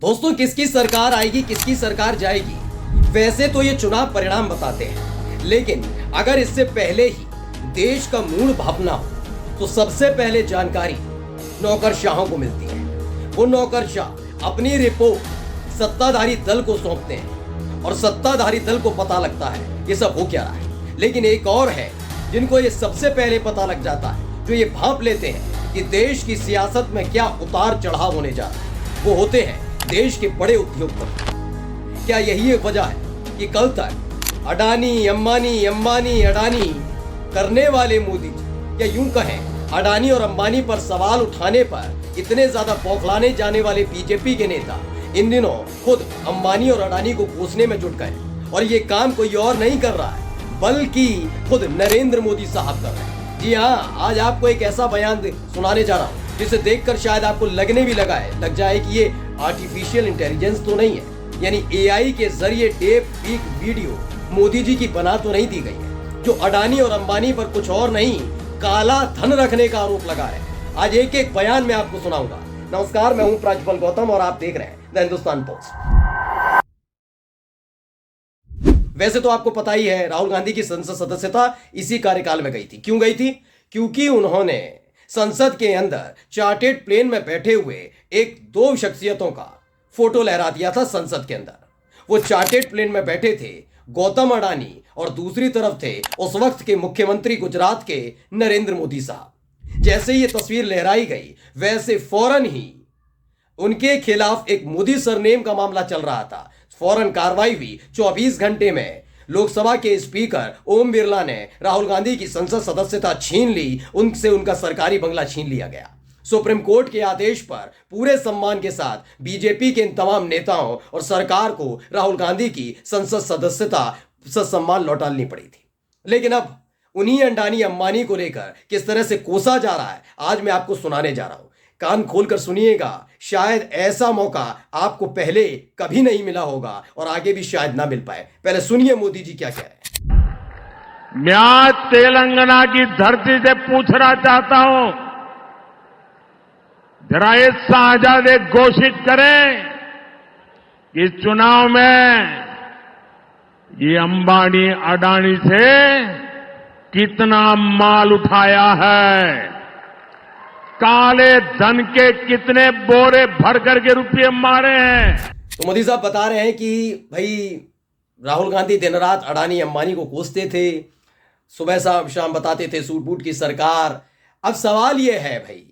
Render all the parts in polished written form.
दोस्तों, किसकी सरकार आएगी, किसकी सरकार जाएगी, वैसे तो ये चुनाव परिणाम बताते हैं, लेकिन अगर इससे पहले ही देश का मूड भापना हो तो सबसे पहले जानकारी नौकरशाहों को मिलती है। वो नौकरशाह अपनी रिपोर्ट सत्ताधारी दल को सौंपते हैं और सत्ताधारी दल को पता लगता है ये सब हो क्या रहा है। लेकिन एक और है जिनको ये सबसे पहले पता लग जाता है, जो ये भांप लेते हैं कि देश की सियासत में क्या उतार चढ़ाव होने जा रहा है। वो होते हैं देश के बड़े उद्योगपति। क्या यही एक वजह है कि कल तक अडानी अडानी करने वाले मोदी जी, या यूं कहें अडानी और अंबानी पर सवाल उठाने पर इतने ज्यादा बौखलाने जाने वाले बीजेपी के नेता इन दिनों खुद अंबानी और अडानी को कोसने में जुट गए। और ये काम कोई और नहीं कर रहा है बल्कि खुद नरेंद्र मोदी साहब कर रहे हैं। जी हाँ, आज आपको एक ऐसा बयान सुनाने जा रहा हूँ जिसे देखकर शायद आपको लगने भी लग जाए कि ये आर्टिफिशियल इंटेलिजेंस तो नहीं है, यानी एआई के जरिए tape leak video Modi ji की बना तो नहीं दी गई है, जो अडानी और अंबानी पर कुछ और नहीं काला धन रखने का आरोप लगा है। आज एक एक बयान मैं आपको सुनाऊंगा। नमस्कार, मैं हूं प्राज्वल गौतम और आप देख रहे हैं द हिंदुस्तान पोस्ट। वैसे तो आपको पता ही है, राहुल गांधी की संसद सदस्यता इसी कार्यकाल में गई थी। क्यों गई थी? क्योंकि उन्होंने संसद के अंदर चार्टेड प्लेन में बैठे हुए एक दो शख्सियतों का फोटो लहरा दिया था संसद के अंदर। वो चार्टेड प्लेन में बैठे थे गौतम अडानी और दूसरी तरफ थे उस वक्त के मुख्यमंत्री गुजरात के नरेंद्र मोदी साहब। जैसे ये तस्वीर लहराई गई वैसे फौरन ही उनके खिलाफ एक मोदी सरनेम का मामला चल रहा था। फौरन कार्रवाई हुई। 24 घंटे में लोकसभा के स्पीकर ओम बिरला ने राहुल गांधी की संसद सदस्यता छीन ली, उनसे उनका सरकारी बंगला छीन लिया गया। सुप्रीम कोर्ट के आदेश पर पूरे सम्मान के साथ बीजेपी के इन तमाम नेताओं और सरकार को राहुल गांधी की संसद सदस्यता ससम्मान लौटानी पड़ी थी। लेकिन अब उन्हीं अडानी अंबानी को लेकर किस तरह से कोसा जा रहा है, आज मैं आपको सुनाने जा रहा हूं। कान खोलकर सुनिएगा, शायद ऐसा मौका आपको पहले कभी नहीं मिला होगा और आगे भी शायद ना मिल पाए। पहले सुनिए मोदी जी क्या कह रहे हैं। मैं आज तेलंगाना की धरती से पूछना चाहता हूं, जरा ये साझादे घोषित करें कि चुनाव में ये अंबानी अडानी से कितना माल उठाया है, काले धन के कितने बोरे भर करके रुपये मारे हैं। तो मोदी साहब बता रहे हैं कि भाई राहुल गांधी दिन रात अडानी अंबानी को कोसते थे, सुबह शाम बताते थे सूट बूट की सरकार। अब सवाल यह है भाई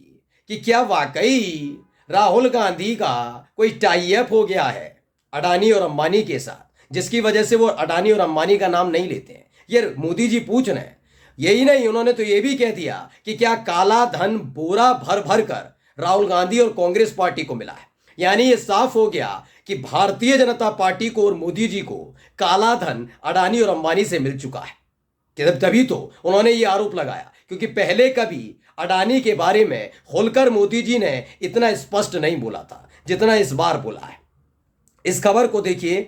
कि क्या वाकई राहुल गांधी का कोई टाई अप हो गया है अडानी और अंबानी के साथ, जिसकी वजह से वो अडानी और अंबानी का नाम नहीं लेते हैं। ये मोदी जी पूछ रहे हैं। यही नहीं, उन्होंने तो ये भी कह दिया कि क्या काला धन बोरा भर भर कर राहुल गांधी और कांग्रेस पार्टी को मिला है। यानी ये साफ हो गया कि भारतीय जनता पार्टी को और मोदी जी को काला धन अडानी और अंबानी से मिल चुका है। तभी तो उन्होंने ये आरोप लगाया, क्योंकि पहले कभी अडानी के बारे में खुलकर मोदी जी ने इतना स्पष्ट नहीं बोला था जितना इस बार बोला है। इस खबर को देखिए,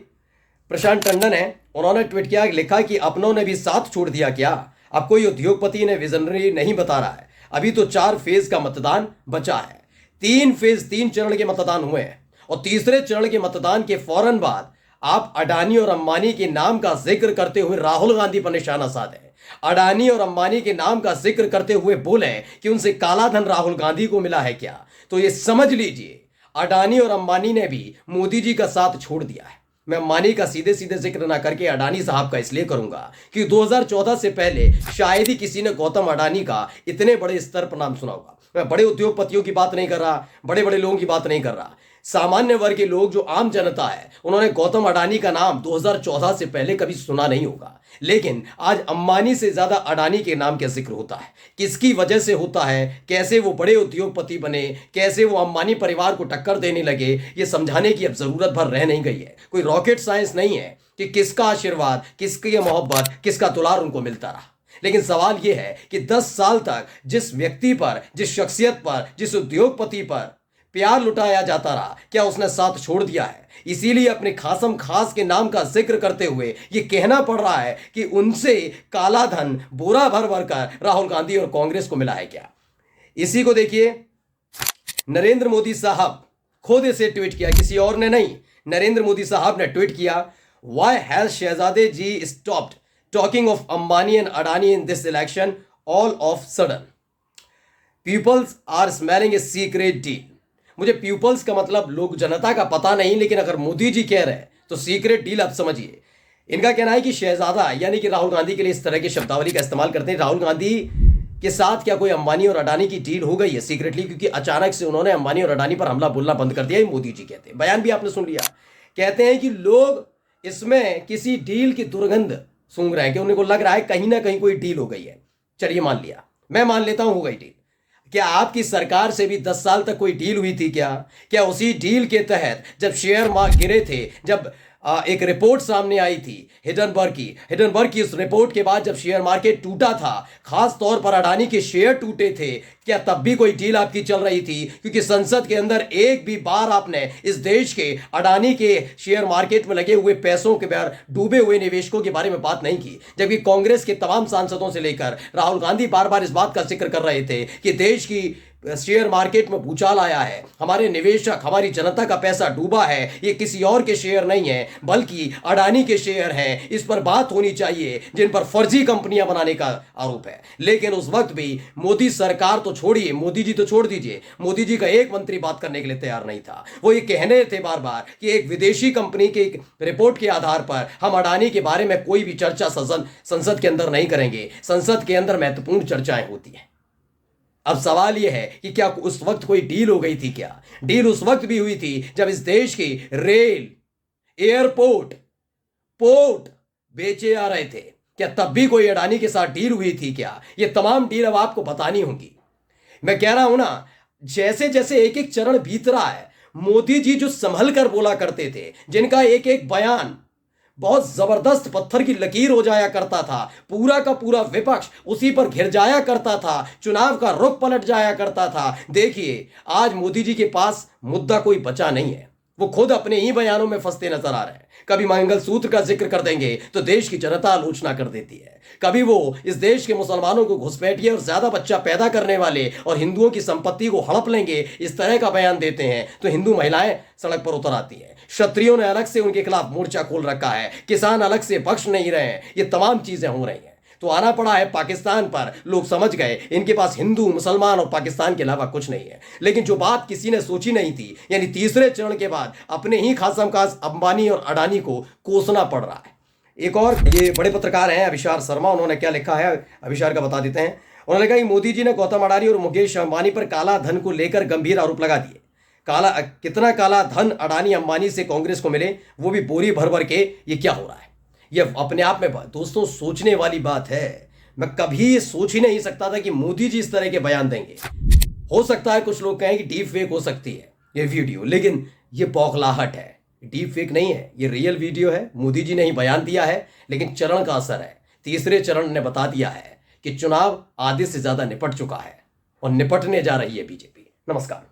प्रशांत टंडन है, उन्होंने ट्वीट किया, लिखा कि अपनों ने भी साथ छोड़ दिया क्या? अब कोई उद्योगपति ने विजनरी नहीं बता रहा है। अभी तो 4 फेज का मतदान बचा है। 3 चरण के मतदान हुए हैं और तीसरे चरण के मतदान के फौरन बाद आप अडानी और अंबानी के नाम का जिक्र करते हुए राहुल गांधी पर निशाना साधे, अडानी और अंबानी के नाम का जिक्र करते हुए बोले कि उनसे काला धन राहुल गांधी को मिला है क्या? तो ये समझ लीजिए अडानी और अंबानी ने भी मोदी जी का साथ छोड़ दिया है। मैं अंबानी का सीधे सीधे जिक्र ना करके अडानी साहब का इसलिए करूंगा कि 2014 से पहले शायद ही किसी ने गौतम अडानी का इतने बड़े स्तर पर नाम सुना होगा। मैं बड़े उद्योगपतियों की बात नहीं कर रहा, बड़े बड़े लोगों की बात नहीं कर रहा। सामान्य वर्ग के लोग, जो आम जनता है, उन्होंने गौतम अडानी का नाम 2014 से पहले कभी सुना नहीं होगा। लेकिन आज अंबानी से ज्यादा अडानी के नाम का जिक्र होता है। किसकी वजह से होता है, कैसे वो बड़े उद्योगपति बने, कैसे वो अंबानी परिवार को टक्कर देने लगे, ये समझाने की अब जरूरत भर रह नहीं गई है। कोई रॉकेट साइंस नहीं है कि किसका आशीर्वाद, किसकी मोहब्बत, किसका दुलार उनको मिलता रहा। लेकिन सवाल यह है कि 10 साल तक जिस व्यक्ति पर, जिस शख्सियत पर, जिस उद्योगपति पर प्यार लुटाया जाता रहा, क्या उसने साथ छोड़ दिया है? इसीलिए अपने खासम खास के नाम का जिक्र करते हुए ये कहना पड़ रहा है कि उनसे काला धन बोरा भर भर कर राहुल गांधी और कांग्रेस को मिला है क्या? इसी को देखिए, नरेंद्र मोदी साहब खुद इसे ट्वीट किया, किसी और ने नहीं, नरेंद्र मोदी साहब ने ट्वीट किया, वाई हैज शहजादे जी stopped talking of Ambani and Adani in this election all of sudden, peoples are smelling a secret deal. मुझे पीपल्स का मतलब लोग, जनता का पता नहीं, लेकिन अगर मोदी जी कह रहे हैं तो सीक्रेट डील आप समझिए। इनका कहना है कि शहजादा यानी कि राहुल गांधी के लिए इस तरह की शब्दावली का इस्तेमाल करते हैं। राहुल गांधी के साथ क्या कोई अंबानी और अडानी की डील हो गई है सीक्रेटली, क्योंकि अचानक से उन्होंने अंबानी और अडानी पर हमला बोलना बंद कर दिया, ये मोदी जी कहते हैं। बयान भी आपने सुन लिया, कहते हैं कि लोग इसमें किसी डील की दुर्गंध सूंघ रहे हैं, कि उनको लग रहा है कहीं ना कहीं कोई डील हो गई है। चलिए मान लिया, मैं मान लेता हूं हो गई डील। क्या आपकी सरकार से भी 10 साल तक कोई डील हुई थी क्या उसी डील के तहत जब शेयर मार्केट गिरे थे, जब एक रिपोर्ट सामने आई थी हिडनबर्ग की उस रिपोर्ट के बाद जब शेयर मार्केट टूटा था, खास तौर पर अडानी के शेयर टूटे थे, क्या तब भी कोई डील आपकी चल रही थी? क्योंकि संसद के अंदर एक भी बार आपने इस देश के अडानी के शेयर मार्केट में लगे हुए पैसों के बारे, डूबे हुए निवेशकों के बारे में बात नहीं की, जबकि कांग्रेस के तमाम सांसदों से लेकर राहुल गांधी बार बार इस बात का जिक्र कर रहे थे कि देश की शेयर मार्केट में भूचाल आया है, हमारे निवेशक, हमारी जनता का पैसा डूबा है, ये किसी और के शेयर नहीं है बल्कि अडानी के शेयर हैं, इस पर बात होनी चाहिए, जिन पर फर्जी कंपनियां बनाने का आरोप है। लेकिन उस वक्त भी मोदी सरकार तो छोड़िए, मोदी जी तो छोड़ दीजिए, मोदी जी का एक मंत्री बात करने के लिए तैयार नहीं था। वो ये कहने थे बार बार कि एक विदेशी कंपनी के एक रिपोर्ट के आधार पर हम अडानी के बारे में कोई भी चर्चा संसद के अंदर नहीं करेंगे, संसद के अंदर महत्वपूर्ण चर्चाएं होती हैं। अब सवाल यह है कि क्या उस वक्त कोई डील हो गई थी? क्या डील उस वक्त भी हुई थी जब इस देश की रेल, एयरपोर्ट, पोर्ट बेचे आ रहे थे? क्या तब भी कोई अडानी के साथ डील हुई थी? क्या ये तमाम डील अब आपको बतानी होंगी। मैं कह रहा हूं ना, जैसे जैसे एक एक चरण बीत रहा है, मोदी जी जो संभल कर बोला करते थे, जिनका एक एक बयान बहुत जबरदस्त पत्थर की लकीर हो जाया करता था, पूरा का पूरा विपक्ष उसी पर घिर जाया करता था, चुनाव का रुख पलट जाया करता था। देखिए आज मोदी जी के पास मुद्दा कोई बचा नहीं है, वो खुद अपने ही बयानों में फंसते नजर आ रहे हैं। कभी मंगलसूत्र का जिक्र कर देंगे तो देश की जनता आलोचना कर देती है, कभी वो इस देश के मुसलमानों को घुसपैठिए और ज्यादा बच्चा पैदा करने वाले और हिंदुओं की संपत्ति को हड़प लेंगे, इस तरह का बयान देते हैं तो हिंदू महिलाएं सड़क पर उतर आती हैं। क्षत्रियों ने अलग से उनके खिलाफ मोर्चा खोल रखा है, किसान अलग से बख्श नहीं रहे हैं, ये तमाम चीजें हो रही हैं। तो आना पड़ा है पाकिस्तान पर, लोग समझ गए इनके पास हिंदू, मुसलमान और पाकिस्तान के अलावा कुछ नहीं है। लेकिन जो बात किसी ने सोची नहीं थी, यानी तीसरे चरण के बाद अपने ही खासमखास अंबानी और अडानी को कोसना पड़ रहा है। एक और ये बड़े पत्रकार हैं अभिषार शर्मा, उन्होंने क्या लिखा है अभिषार का बता देते हैं। उन्होंने कहा कि मोदी जी ने गौतम अडानी और मुकेश अंबानी पर काला धन को लेकर गंभीर आरोप लगा दिए। कितना काला धन अडानी अंबानी से कांग्रेस को मिले, वो भी बोरी भर भर के। ये क्या हो रहा है? ये अपने आप में दोस्तों सोचने वाली बात है। मैं कभी सोच ही नहीं सकता था कि मोदी जी इस तरह के बयान देंगे। हो सकता है कुछ लोग कहें कि डीप फेक हो सकती है ये वीडियो, लेकिन ये बौखलाहट है, डीप फेक नहीं है, ये रियल वीडियो है। मोदी जी ने ही बयान दिया है, लेकिन चरण का असर है। तीसरे चरण ने बता दिया है कि चुनाव आधे से ज्यादा निपट चुका है और निपटने जा रही है बीजेपी। नमस्कार।